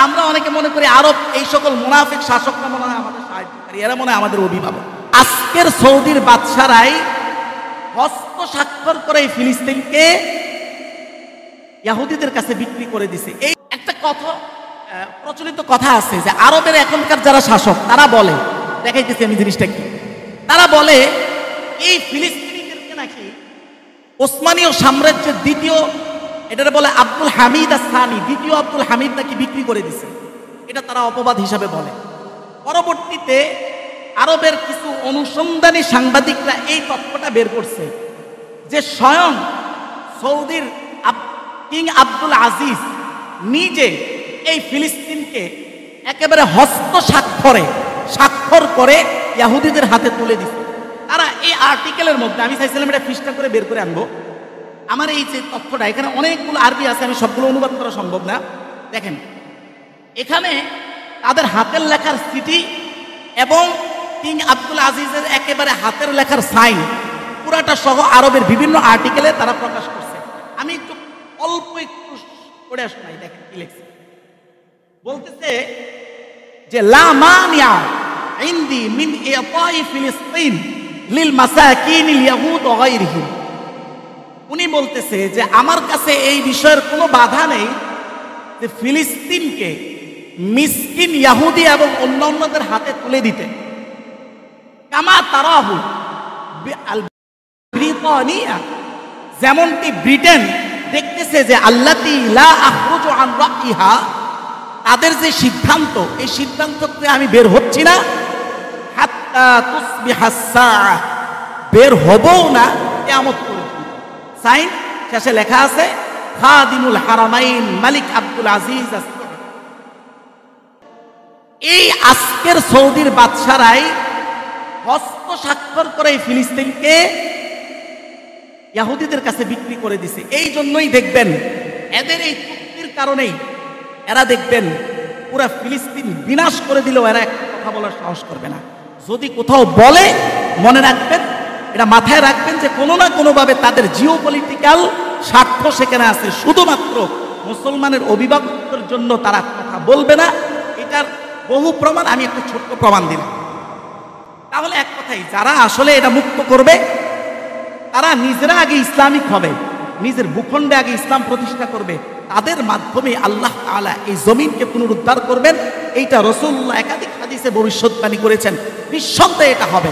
আমরা অনেকে মনে করি আরব এই সকল মুনাফিক শাসকরা মনে হয় আমাদের সাহায্যকারী, এরা মনে হয় আমাদের অভিভাবক। আজকের সৌদির বাদশারাই হস্ত স্বাক্ষর করে এই ফিলিস্তিনকে ইহুদিদের কাছে বিক্রি করে দিছে। এই একটা কথা প্রচলিত কথা আছে যে আরবের এখনকার যারা শাসক তারা বলে, দেখাইতেছি আমি জিনিসটা কি, তারা বলে এই ফিলিস্তিনিদেরকে নাকি ওসমানীয় সাম্রাজ্যের দ্বিতীয়, এটারে বলে আব্দুল হামিদ আস-সানি, দ্বিতীয় আব্দুল হামিদ নাকি বিক্রি করে দিছে, এটা তারা অপবাদ হিসাবে বলে। পরবর্তীতে আরবের কিছু অনুসন্ধানী সাংবাদিকরা এই তথ্যটা বের করছে যে স্বয়ং সৌদির কিং আব্দুল আজিজ নিজে এই ফিলিস্তিনকে একেবারে হস্ত স্বাক্ষর করে ইহুদিদের হাতে তুলে দিচ্ছে। তারা এই আর্টিকেলের মধ্যে, আমি চাইছিলাম এটা পৃষ্ঠা করে বের করে আনবো, আমার এই যে তথ্যটা, এখানে অনেকগুলো আরবি আছে, আমি সবগুলো অনুবাদ করা সম্ভব না। দেখেন এখানে তাদের হাতের লেখার চিঠি এবং কিং আব্দুল আজিজের একেবারে হাতের লেখার সাইন পুরাটা সহ আরবের বিভিন্ন আর্টিকেলে তারা প্রকাশ করছে। আমি একটু অল্প একটু পড়ে শোনাই, দেখেন কি লিখছে। বলতেছে যে লা মানিয়া ইনদি মিন ইতাই ফিলিস্তিন লিল মাসাকিনিল ইয়াহুদ ওয়া গায়রিহিম। উনি বলতেছে যে আমার কাছে এই বিষয়ের কোনো বাধা নেই যে ফিলিস্তিনকে মিসকিন ইহুদি এবং অন্যান্যদের হাতে তুলে দিতে। কামা তারাহু আল ব্রিতানিয়া, যেমনটি ব্রিটেন দেখতেছে যে আল্লাতি লা আখরুজু আন রাইহা, তাদের যে সিদ্ধান্ত, এই সিদ্ধান্তকে আমি বের হচ্ছি না, হাত্তা তুসবিহাস সাআ, বের হবও না কিয়ামত পর্যন্ত। সাইন শেষে লেখা আছে খাদিমুল হারামাইন মালিক আব্দুল আজিজ। এই আজকের সৌদির বাদশারাই হস্ত স্বাক্ষর করে এই ফিলিস্তিনকে ইহুদিদের কাছে বিক্রি করে দিছে। এই জন্যই দেখবেন এদের এই চুক্তির কারণেই এরা দেখবেন পুরা ফিলিস্তিন বিনাশ করে দিলেও এরা একটা কথা বলার সাহস করবে না। যদি কোথাও বলে মনে রাখবেন, এটা মাথায় রাখবেন যে কোনো না কোনোভাবে তাদের জিওপলিটিক্যাল স্বার্থ সেখানে আছে, শুধুমাত্র মুসলমানের অভিভাবকদের জন্য তারা কথা বলবে না। এটার বহু প্রমাণ আমি একটা ছোট্ট প্রমাণ দিলাম। তাহলে এক কথাই, যারা আসলে এটা মুক্ত করবে তারা নিজেরা আগে ইসলামিক হবে, নিজের ভূখণ্ডে আগে ইসলাম প্রতিষ্ঠা করবে, তাদের মাধ্যমে আল্লাহ তাআলা এই জমিনকে পুনরুদ্ধার করবেন। এইটা রাসূলুল্লাহ একাধিক হাদিসে ভবিষ্যৎবাণী করেছেন, নিঃসন্দেহে এটা হবে।